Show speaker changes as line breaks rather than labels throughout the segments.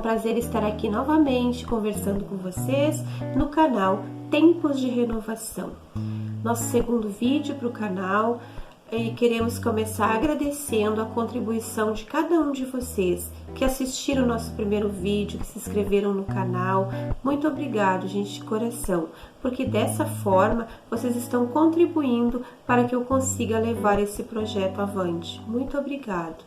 prazer estar aqui novamente conversando com vocês no canal Tempos de Renovação. Nosso segundo vídeo para o canal, e queremos começar agradecendo a contribuição de cada um de vocês que assistiram o nosso primeiro vídeo, que se inscreveram no canal. Muito obrigado, gente, de coração, porque dessa forma vocês estão contribuindo para que eu consiga levar esse projeto avante. Muito obrigado.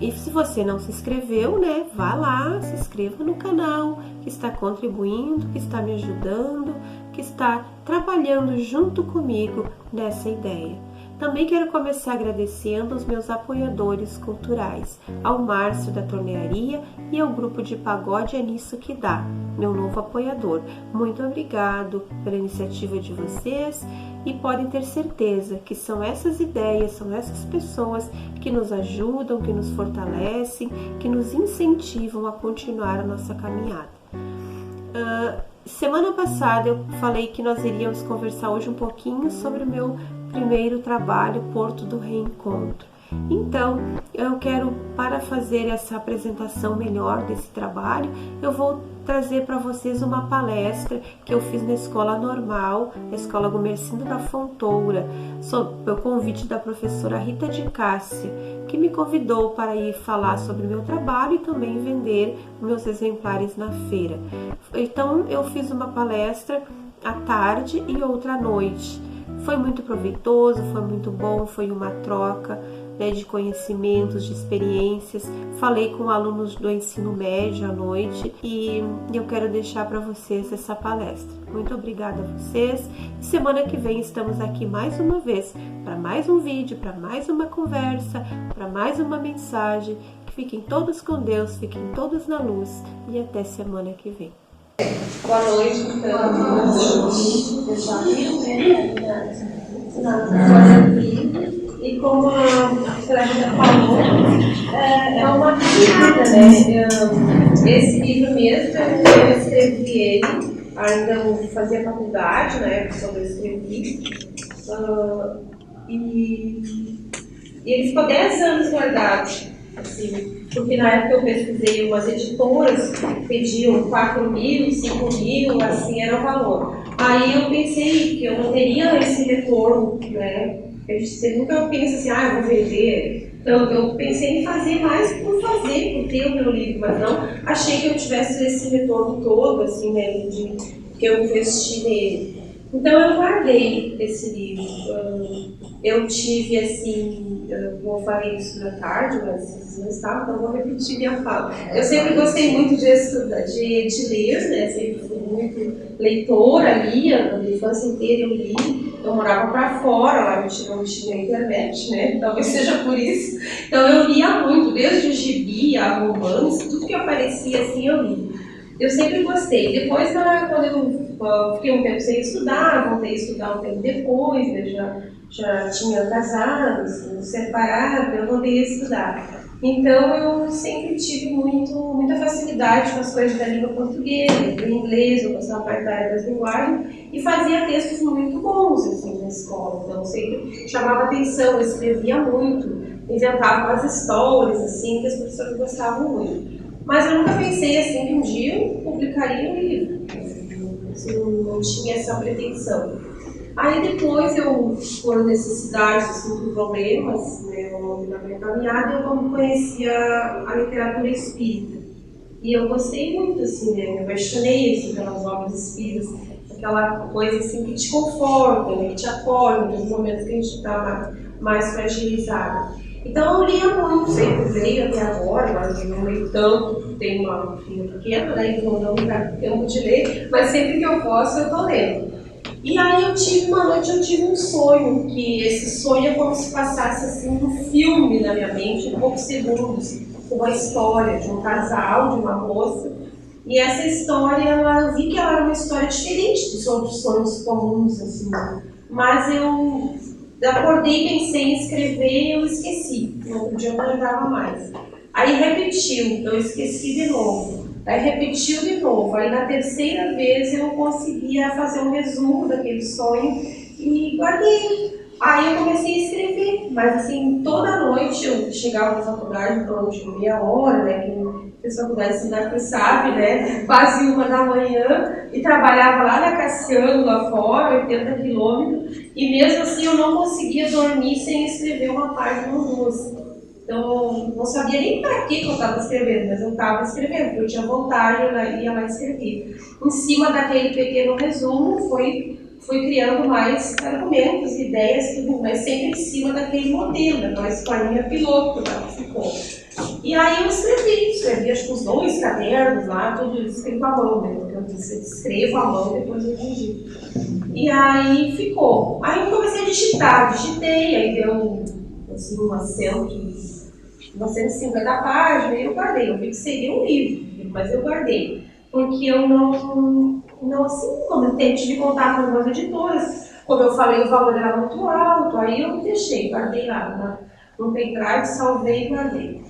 E se você não se inscreveu, né, vá lá, se inscreva no canal, que está contribuindo, que está me ajudando, que está trabalhando junto comigo nessa ideia. Também quero começar agradecendo os meus apoiadores culturais, ao Márcio da Tornearia e ao grupo de pagode É Nisso Que Dá, meu novo apoiador. Muito obrigado pela iniciativa de vocês e podem ter certeza que são essas ideias, são essas pessoas que nos ajudam, que nos fortalecem, que nos incentivam a continuar a nossa caminhada. Semana passada eu falei que nós iríamos conversar hoje um pouquinho sobre o meu primeiro trabalho, Porto do Reencontro. Então, eu quero, para fazer essa apresentação melhor desse trabalho, eu vou trazer para vocês uma palestra que eu fiz na Escola Normal, na Escola Gumercindo da Fontoura, sob o convite da professora Rita de Cássia, que me convidou para ir falar sobre o meu trabalho e também vender meus exemplares na feira. Então, eu fiz uma palestra à tarde e outra à noite. Foi muito proveitoso, foi muito bom, foi uma troca, né, de conhecimentos, de experiências. Falei com alunos do ensino médio à noite e eu quero deixar para vocês essa palestra. Muito obrigada a vocês. E semana que vem estamos aqui mais uma vez para mais um vídeo, para mais uma conversa, para mais uma mensagem. Que fiquem todos com Deus, fiquem todos na luz e até semana que vem.
Boa noite, então. E como a professora Rita falou, é uma caminhada, né? Esse livro mesmo, eu escrevi ele, ainda eu fazia faculdade, né? Quando eu escrevi. E ele ficou 10 anos guardado, assim, porque na época eu pesquisei umas editoras que pediam 4.000, 5.000, assim era o valor. Aí eu pensei que eu não teria esse retorno, né? Você nunca pensa assim, eu vou vender. Então eu pensei em fazer mais por fazer, por ter o meu livro, mas não achei que eu tivesse esse retorno todo, assim, né, que eu investi nele. Então eu guardei esse livro. Eu tive, assim, eu falei isso na tarde, mas vocês não estavam, então eu vou repetir minha fala. Eu sempre gostei muito de estudar, de ler, né? Sempre fui muito leitora, lia, a minha infância inteira eu li. Eu morava para fora, lá não tinha internet, né? Talvez seja por isso. Então eu lia muito, desde o gibi, a romance, tudo que aparecia assim eu li. Eu sempre gostei. Depois, quando eu fiquei um tempo sem estudar, voltei a estudar um tempo depois, né? Já tinha casado, assim, separado, eu voltei a estudar. Então, eu sempre tive muita facilidade com as coisas da língua portuguesa, do inglês, eu gostava mais da área das linguagens, e fazia textos muito bons, assim, na escola. Então, sempre chamava atenção, eu escrevia muito, inventava umas histórias, assim, que as pessoas gostavam muito. Mas eu nunca pensei, assim, que um dia eu publicaria um livro. Assim, não tinha essa pretensão. Aí depois por necessidades, assim, por problemas, né, ao longo da minha caminhada, eu conheci a literatura espírita. E eu gostei muito, assim, né, me apaixonei assim, pelas obras espíritas, aquela coisa assim que te conforta, né, que te acolhe nos momentos que a gente está mais fragilizado. Então eu lia muito, sempre leio até agora, mas eu não leio tanto, porque tenho uma filha pequena, né, então não me dá tempo de ler, mas sempre que eu posso eu estou lendo. E aí uma noite eu tive um sonho, que esse sonho é como se passasse assim um filme na minha mente, em poucos segundos, uma história de um casal, de uma moça, e essa história, eu vi que ela era uma história diferente dos outros sonhos comuns, assim, mas eu acordei, pensei em escrever e eu esqueci, no outro dia eu não lembrava mais. Aí repetiu, eu esqueci de novo. Aí repetiu de novo, aí na terceira vez eu conseguia fazer um resumo daquele sonho e guardei. Aí eu comecei a escrever, mas assim, toda noite eu chegava na faculdade em torno de meia hora, né, fez faculdade de cidade, sabe, né? Quase 1 da manhã e trabalhava lá na Cassiano, lá fora, 80 quilômetros, e mesmo assim eu não conseguia dormir sem escrever uma página ou duas. Então, não sabia nem para que eu estava escrevendo, mas eu estava escrevendo, porque eu tinha vontade, eu ia lá escrever. Em cima daquele pequeno resumo, fui criando mais argumentos, ideias, tudo, mas sempre em cima daquele modelo, daquela historinha piloto que ficou. E aí eu escrevi acho que uns 2 cadernos lá, tudo escrito à mão, né? Porque eu escrevo à mão, depois eu digito. E aí ficou. Aí eu comecei a digitei, aí deu assim, umas 150 páginas, e eu guardei. Eu vi que seria um livro, mas eu guardei. Porque eu não assim, como eu tive contato com algumas editoras, como eu falei, o valor era muito alto, aí eu deixei, guardei lá no pendrive, salvei e guardei.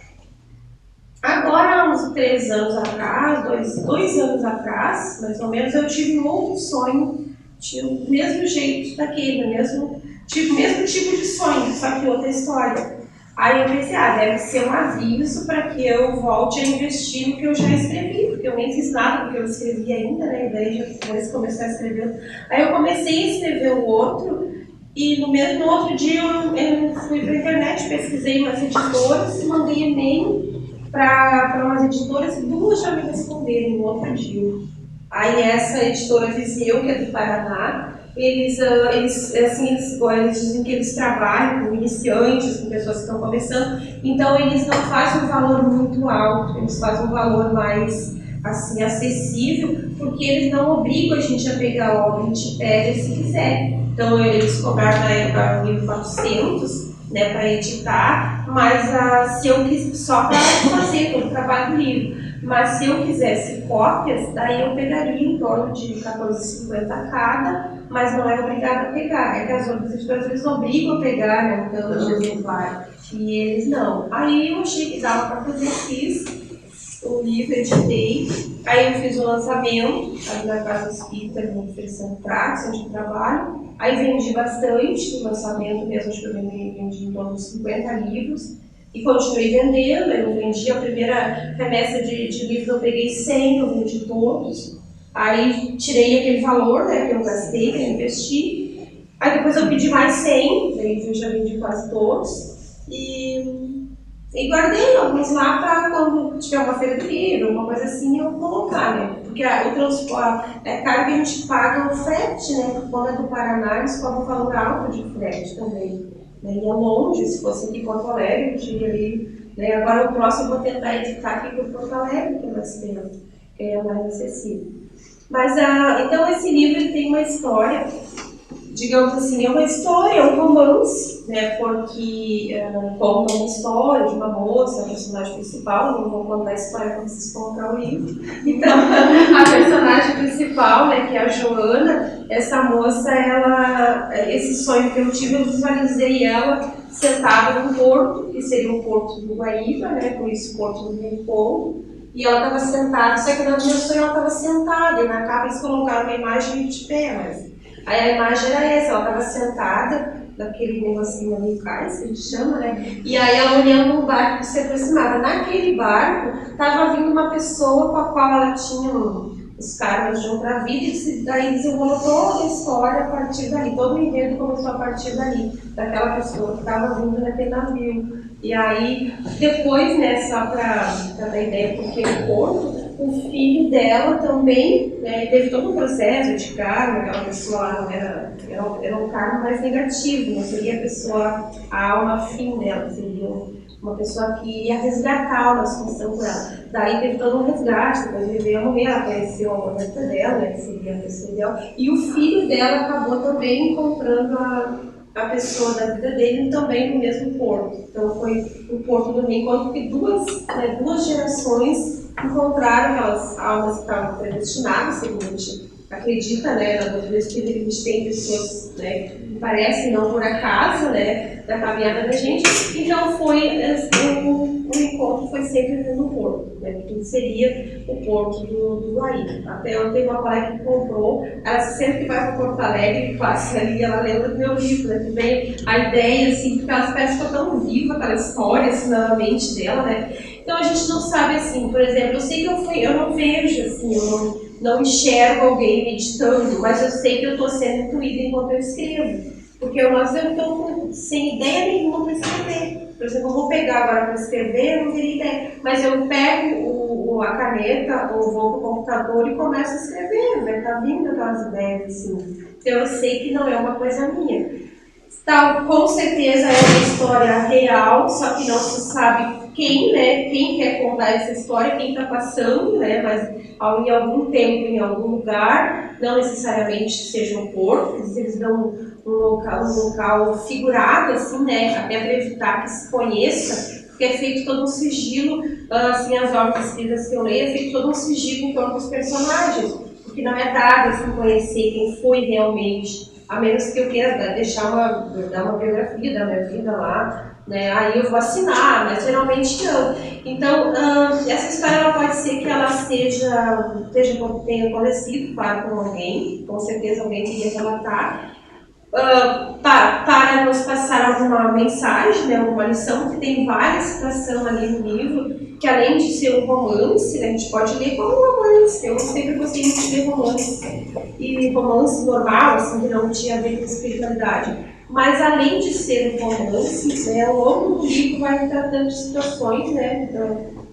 Agora, há uns 3 anos atrás, 2 anos atrás, mais ou menos, eu tive um outro sonho, tinha o mesmo jeito daquele, tive o mesmo tipo de sonho, só que outra história. Aí eu pensei, deve ser um aviso para que eu volte a investir no que eu já escrevi, porque eu nem fiz nada do que eu escrevi ainda, né? E daí depois comecei a escrever. Aí eu comecei a escrever o outro, e no outro dia eu fui para a internet, pesquisei umas editoras e mandei e-mail para umas editoras e 2 já me responderam no outro dia. Aí essa editora Viseu, que é do Paraná, eles dizem que eles trabalham com iniciantes, com pessoas que estão começando, então eles não fazem um valor muito alto, eles fazem um valor mais assim, acessível, porque eles não obrigam a gente a pegar a obra, a gente pega se quiser. Então eles cobraram na época 1.400, né, para editar, mas se eu quis só para fazer todo o trabalho do livro. Mas se eu quisesse cópias, daí eu pegaria em torno de R$14,50 cada, mas não é obrigado a pegar. É que as outras editoras eles obrigam a pegar, né, um tanto de exemplar, e eles não. Aí eu achei que dava para fazer, fiz o livro, editei, aí eu fiz o lançamento, ali na Casa Espírita, no Feira Pratos, onde eu trabalho. Aí vendi bastante no lançamento mesmo, acho que eu vendi em torno de 50 livros. E continuei vendendo, eu vendi a primeira remessa de livros, eu peguei 100, eu vendi todos. Aí tirei aquele valor, né, que eu gastei, que eu investi. Aí depois eu pedi mais 100, daí eu já vendi quase todos. E guardei alguns lá para quando tiver uma feira do livro, alguma coisa assim, eu colocar, né? Porque o transporte é caro que a gente paga o frete, né? Porque quando é do Paraná, eles cobram um valor alto de frete também. Né? E é longe, se fosse aqui em Porto Alegre, eu diria ali. Né? Agora o próximo eu vou tentar editar aqui por Porto Alegre, que é mais tempo, que é mais acessível. Mas, então esse livro ele tem uma história, digamos assim, é uma história, é um romance, né, porque conta uma história de uma moça, a personagem principal, não vou contar a história para vocês comprar o livro. Então, a personagem principal, né, que é a Joana, essa moça, esse sonho que eu tive, eu visualizei ela sentada num porto, que seria o porto do Guaíba, né, por isso porto do Rio Povo, e ela estava sentada, só que no meu sonho ela estava sentada, e na capa eles colocaram uma imagem de pé, mas aí a imagem era essa, ela estava sentada naquele negocinho ali, cais, que a gente chama, né? E aí ela olhando um barco que se aproximava. Naquele barco estava vindo uma pessoa com a qual ela tinha os karmas de outra vida, e daí desenrolou toda a história a partir dali, todo o enredo começou a partir dali, daquela pessoa que estava vindo naquele navio. E aí, depois, né, só para dar ideia porque o porto, o filho dela também, né, teve todo um processo de karma, aquela pessoa lá não era um karma mais negativo, não seria a alma afim dela, seria uma pessoa que ia resgatar uma situação com ela. Daí teve todo um resgate, depois ele veio a morrer, ela conheceu a neta dela, né, que seria a pessoa dela, e o filho dela acabou também encontrando a pessoa da vida dele também no mesmo porto. Então foi o porto do reencontro que duas gerações encontraram aquelas almas que estavam predestinadas, segundo a gente acredita, né, na doutrina espírita, que a gente tem pessoas, né, que parecem não por acaso, né, da caminhada da gente. Então o encontro foi sempre no porto, né, que seria o porto do Guaíba. Até eu tenho uma colega que comprou, ela sempre que vai para Porto Alegre, passa ali, ela lembra do meu livro, né, que vem a ideia, assim, porque ela parece que ficou tão viva aquela história, assim, na mente dela, né. Então a gente não sabe assim, por exemplo, eu sei que eu não vejo assim, eu não enxergo alguém meditando, mas eu sei que eu estou sendo intuída enquanto eu escrevo. Porque eu estou sem ideia nenhuma para escrever. Por exemplo, eu vou pegar agora para escrever, eu não teria ideia. Mas eu pego a caneta ou vou para o computador e começo a escrever. Vai estar vindo aquelas ideias assim. Então eu sei que não é uma coisa minha. Então, com certeza é uma história real, só que não se sabe quem, né? Quem quer contar essa história, quem está passando, né? Mas em algum tempo, em algum lugar, não necessariamente seja um corpo, eles dão um local figurado, assim, né? Até para evitar que se conheça, porque é feito todo um sigilo, assim, as obras escritas que eu leio, é feito todo um sigilo em torno dos personagens, porque não é dado assim, conhecer quem foi realmente. A menos que eu queira dar uma biografia da minha vida lá, né? Aí eu vou assinar, mas geralmente não. Então, essa história ela pode ser que ela tenha acontecido com alguém, com certeza alguém queria relatar, para nos passar alguma mensagem, né, alguma lição, que tem várias citações ali no livro, que além de ser um romance, né, a gente pode ler como um romance. Eu sempre gostei muito de ler romance, e romance normal, assim, que não tinha a ver com espiritualidade. Mas além de ser um romance, né, ao longo do livro vai tratando de situações, né,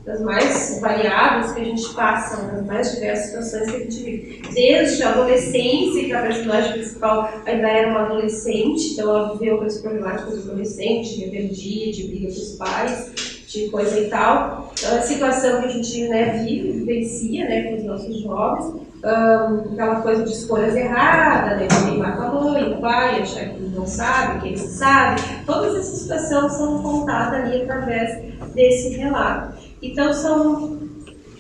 das mais variadas que a gente passa, das mais diversas situações que a gente vive. Desde a adolescência, que a personagem principal ainda era uma adolescente, então ela viveu outras problemáticas de adolescente, de rebeldia, de briga com os pais, de coisa e tal. A situação que a gente, né, vivencia, né, com os nossos jovens, aquela coisa de escolhas erradas, né, que mata a mãe, o pai, achar que não sabe, que ele sabe. Todas essas situações são contadas ali através desse relato. Então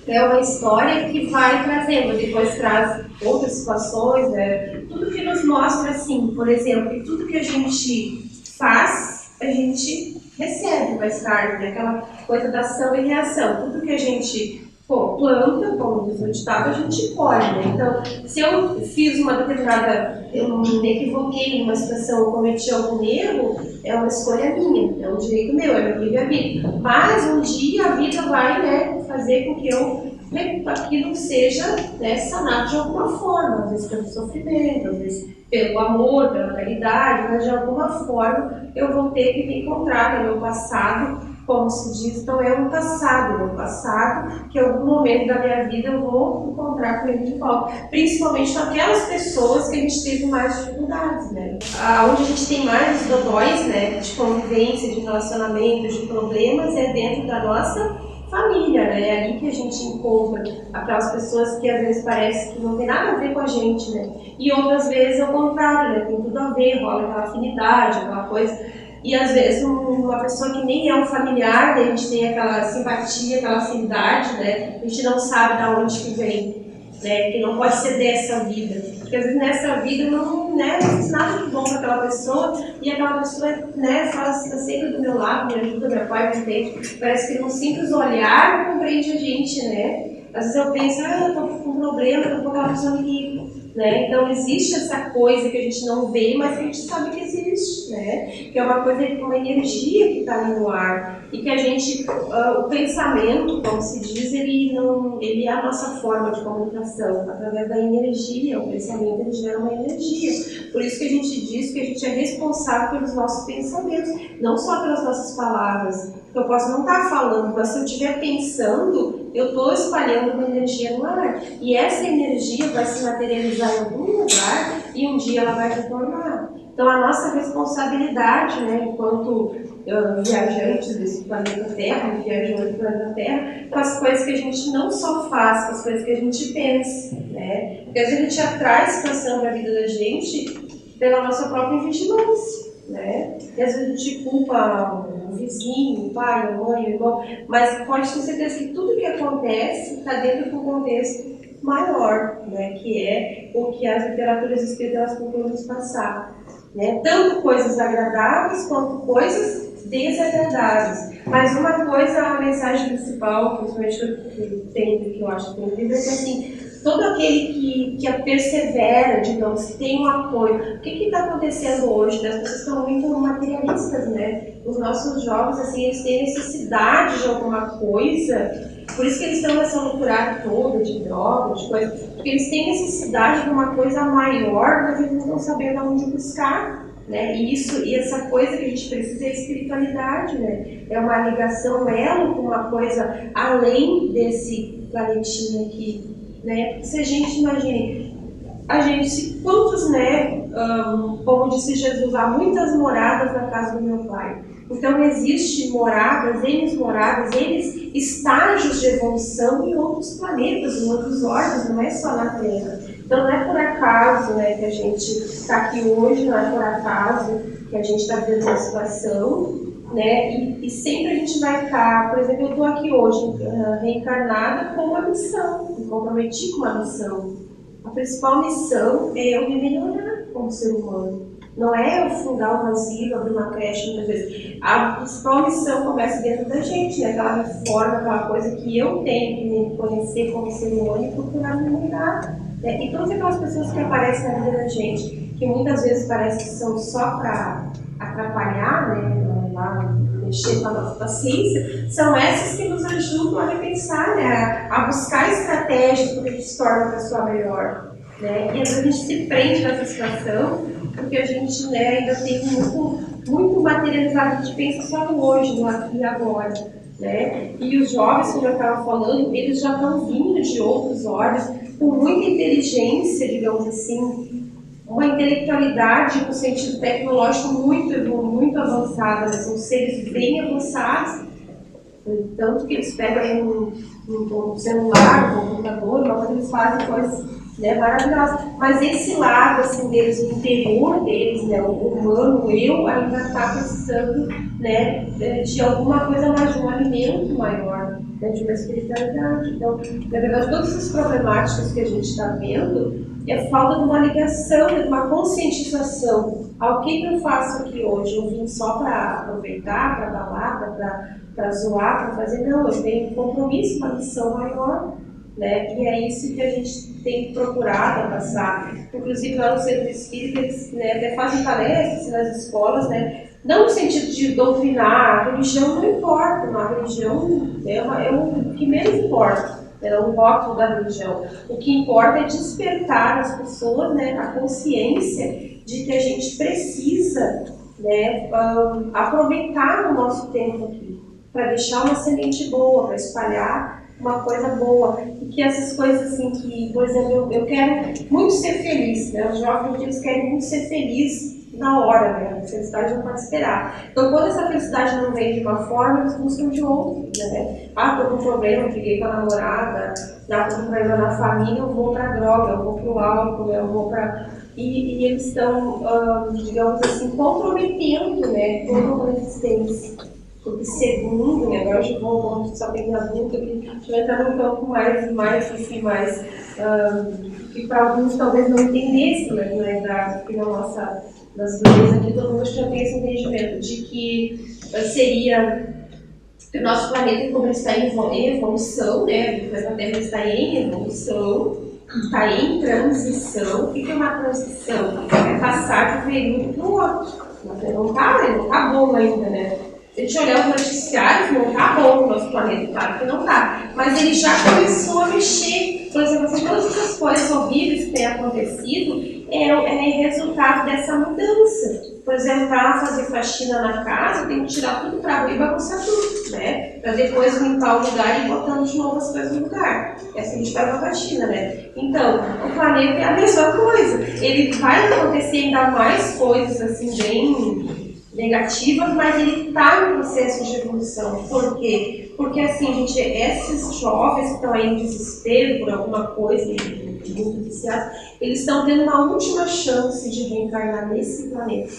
é uma história que vai trazendo, depois traz outras situações, né? Tudo que nos mostra, assim, por exemplo, que tudo que a gente faz, a gente recebe mais tarde, né? Aquela coisa da ação e reação. Tudo que a gente planta, como diz o ditado, a gente colhe, né? Então, se eu fiz uma determinada, eu me equivoquei em uma situação, eu cometi algum erro, é uma escolha minha, é um direito meu, é meu livre-arbítrio. Mas um dia a vida vai, né, fazer com que aquilo seja, né, sanado de alguma forma, às vezes pelo sofrimento, às vezes pelo amor, pela caridade, mas de alguma forma eu vou ter que me encontrar no meu passado, como se diz, então é um passado, meu passado, que em algum momento da minha vida eu vou encontrar com ele de volta. Principalmente com aquelas pessoas que a gente teve mais dificuldades, né? Onde a gente tem mais dodóis, né, de convivência, de relacionamento, de problemas, é dentro da nossa família, né? É ali que a gente encontra aquelas pessoas que às vezes parece que não tem nada a ver com a gente, né? E outras vezes é o contrário, né? Tem tudo a ver, rola aquela afinidade, aquela coisa. E às vezes uma pessoa que nem é um familiar, né? A gente tem aquela simpatia, aquela afinidade, né? A gente não sabe de onde que vem, né? Que não pode ser dessa vida. Porque às vezes nessa vida não, né, não fiz nada de bom para aquela pessoa e aquela pessoa, né, está sempre do meu lado, me ajuda, meu pai me entende. Parece que num simples olhar compreende a gente, né? Às vezes eu penso, eu estou com um problema, eu estou com aquela pessoa me liga. Né? Então existe essa coisa que a gente não vê, mas que a gente sabe que existe, né? Que é uma coisa, uma energia que está ali no ar e que a gente, o pensamento, como se diz, ele é a nossa forma de comunicação através da energia. O pensamento ele gera uma energia, por isso que a gente diz que a gente é responsável pelos nossos pensamentos, não só pelas nossas palavras. Eu posso não estar falando, mas se eu estiver pensando, eu estou espalhando uma energia no ar. E essa energia vai se materializar em algum lugar e um dia ela vai retornar. Então, a nossa responsabilidade, né, enquanto viajantes desse planeta Terra, viajantes do planeta Terra, com as coisas que a gente não só faz, com as coisas que a gente pensa, né? Porque às vezes a gente atrai situação para a vida da gente pela nossa própria vigilância. Né? E às vezes a gente culpa o vizinho, o pai, a mãe, o irmão, mas pode ter certeza que tudo que acontece está dentro de um contexto maior, né? Que é o que as literaturas espíritas procuram nos passar. Né? Tanto coisas agradáveis quanto coisas desagradáveis. Mas uma coisa, a mensagem principal, principalmente que eu tenho, que eu acho que tem livro, é que assim, todo aquele que persevera, digamos, que tem um apoio. O que está acontecendo hoje? As pessoas estão muito materialistas, né? Os nossos jovens, assim, eles têm necessidade de alguma coisa, por isso que eles estão nessa loucura toda de drogas, de coisa, porque eles têm necessidade de uma coisa maior, mas eles não estão sabendo aonde buscar. Né? E essa coisa que a gente precisa é a espiritualidade, né? É uma ligação, um elo com uma coisa além desse planetinha aqui, né? Se a gente imagine, quantos, né, como disse Jesus, há muitas moradas na casa do meu Pai. Então existe moradas, eles estágios de evolução em outros planetas, em outros orbes, não é só na Terra. Então não é por acaso, né, que a gente está aqui hoje, não é por acaso que a gente está vivendo uma situação, né, e sempre a gente vai estar, por exemplo, eu estou aqui hoje reencarnada com uma missão, me comprometi com uma missão. A principal missão é eu me melhorar como ser humano. Não é eu fundar um asilo, abrir uma creche muitas vezes. A principal missão começa dentro da gente, né? Aquela reforma, aquela coisa que eu tenho que me conhecer como ser humano e procurar me mudar. Né? E todas aquelas pessoas que aparecem na vida da gente, que muitas vezes parece que são só para atrapalhar, né? Lá, mexer com a nossa paciência, são essas que nos ajudam a repensar, né? A buscar estratégias para que a gente se torne uma pessoa melhor. Né? E às vezes a gente se prende nessa situação porque a gente, né, ainda tem muito materializado, a gente pensa só no hoje, no aqui e agora. Né? E os jovens, como eu estava falando, eles já estão vindo de outros olhos, com muita inteligência, digamos assim, uma intelectualidade no sentido tecnológico muito avançada, né? São seres bem avançados, tanto que eles pegam um celular, um computador, uma coisa, eles fazem coisas, né, maravilhosas. Mas esse lado assim, deles, o interior deles, né, o humano, o eu, ainda está precisando, né, de alguma coisa mais, de um alimento maior, né, de uma espiritualidade. Então, na verdade, todas essas problemáticas que a gente está vendo é falta de uma ligação, de uma conscientização. O que eu faço aqui hoje? Eu vim só para aproveitar, para balada, para zoar, para fazer? Não, eu tenho um compromisso, uma missão maior. Né? E é isso que a gente tem procurado passar. Inclusive, lá no Centro Espírita, eles, né, até fazem palestras nas escolas, né? Não no sentido de doutrinar, a religião não importa, a religião é o que menos importa, é o rótulo da religião. O que importa é despertar as pessoas, né, a consciência de que a gente precisa, né, aproveitar o nosso tempo aqui, para deixar uma semente boa, para espalhar uma coisa boa. E que essas coisas assim que, por exemplo, eu quero muito ser feliz, né? Os jovens eles querem muito ser felizes na hora, né? A felicidade não pode esperar. Então, quando essa felicidade não vem de uma forma, eles buscam de outra, né? Tô com um problema, briguei com a namorada, tô com um problema na família, eu vou pra droga, eu vou pro álcool, eu vou pra... E eles estão, digamos assim, comprometendo, né, toda uma existência. Porque segundo, né, agora eu vou só tem adulto, que a gente vai entrar num campo mais que para alguns talvez não entendessem, mas na idade, porque nas durezas aqui todo mundo já tem esse entendimento de que seria o nosso planeta, como ele está em evolução, né, a Terra está em evolução, está em transição. O que é uma transição? É passar de um período para o outro. Mas não está bom ainda, né? Se a gente olhar os noticiários, não está bom o nosso planeta, claro que não está. Mas ele já começou a mexer. Por exemplo, todas essas coisas horríveis que têm acontecido é resultado dessa mudança. Por exemplo, para fazer faxina na casa, tem que tirar tudo para rua e bagunçar tudo, né? Para depois limpar o lugar e botando de novo as coisas no lugar. É assim que a gente faz a faxina, né? Então, o planeta é a mesma coisa. Ele vai acontecer ainda mais coisas assim, bem negativas, mas ele está em processo de evolução. Por quê? Porque assim, gente, esses jovens que estão aí em desespero por alguma coisa, muito viciados, eles estão tendo uma última chance de reencarnar nesse planeta.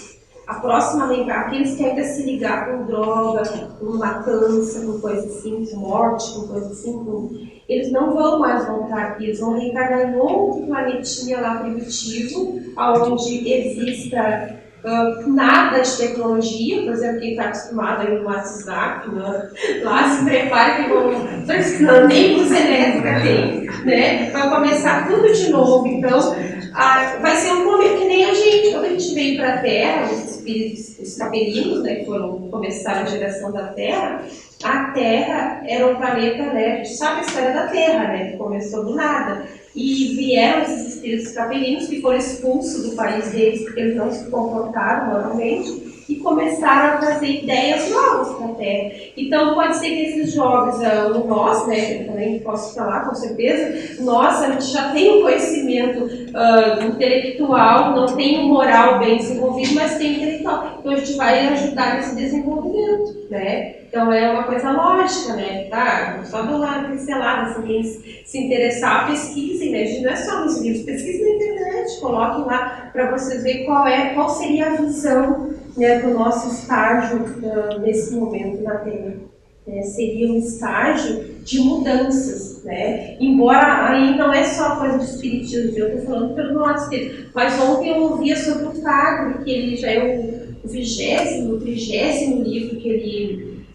A próxima lembrar, aqueles que ainda se ligar com droga, com matança, com coisa assim, com morte, com coisa assim, eles não vão mais voltar aqui, eles vão reencarnar em outro planetinha lá primitivo, onde exista nada de tecnologia, por exemplo, quem está acostumado aí no WhatsApp, né? Lá se prepara que vão, nem luz elétrica tem, né? Vai começar tudo de novo, então vai ser um momento que nem a gente, quando a gente veio para a Terra, os espíritos, os capelinos, né, que começaram a geração da Terra, a Terra era um planeta, né, a gente sabe a história da Terra, né, que começou do nada. E vieram esses espíritos capelinos que foram expulsos do país deles porque eles não se comportaram moralmente e começaram a trazer ideias novas para a Terra. Então pode ser que esses jovens, nós, né, eu também posso falar com certeza, nós, a gente já tem um conhecimento intelectual, não tem um moral bem desenvolvido, mas tem intelectual. Então a gente vai ajudar nesse desenvolvimento, né? Então é uma coisa lógica, né? Tá? Só dar uma pincelada, assim, quem se interessar, pesquisem, né? Não é só nos livros, pesquisem na internet, coloquem lá para vocês verem qual seria a visão, né, do nosso estágio nesse momento na Terra. Seria um estágio de mudanças, né? Embora aí não é só coisa de espiritismo, eu estou falando pelo nosso espírito, mas ontem eu ouvia sobre o Tagore, que ele já é o 20º, 30º livro que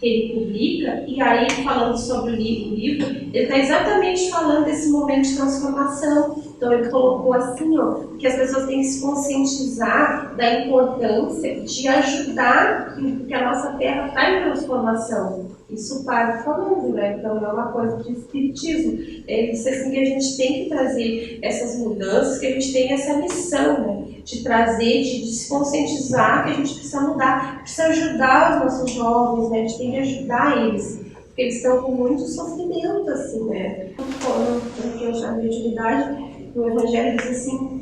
ele publica, e aí falando sobre o livro, ele está exatamente falando desse momento de transformação. Então ele colocou assim, ó, que as pessoas têm que se conscientizar da importância de ajudar, porque a nossa Terra está em transformação. Isso o padre falando, né? Então não é uma coisa de espiritismo. Ele disse assim que a gente tem que trazer essas mudanças, que a gente tem essa missão, né? De trazer, de se conscientizar que a gente precisa mudar, precisa ajudar os nossos jovens, né? A gente tem que ajudar eles, porque eles estão com muito sofrimento, assim, né? Porque eu já vi de idade, o Evangelho diz assim,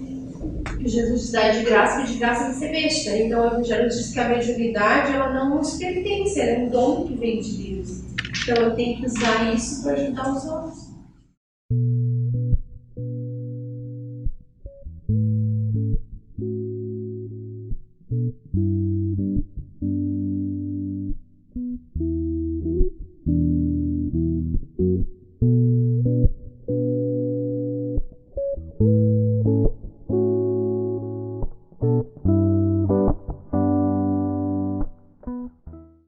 que Jesus dá de graça, que de graça recebeste. Então o Evangelho diz que a mediunidade ela não nos pertence, ela é um dom que vem de Deus. Então eu tenho que usar isso para ajudar os outros.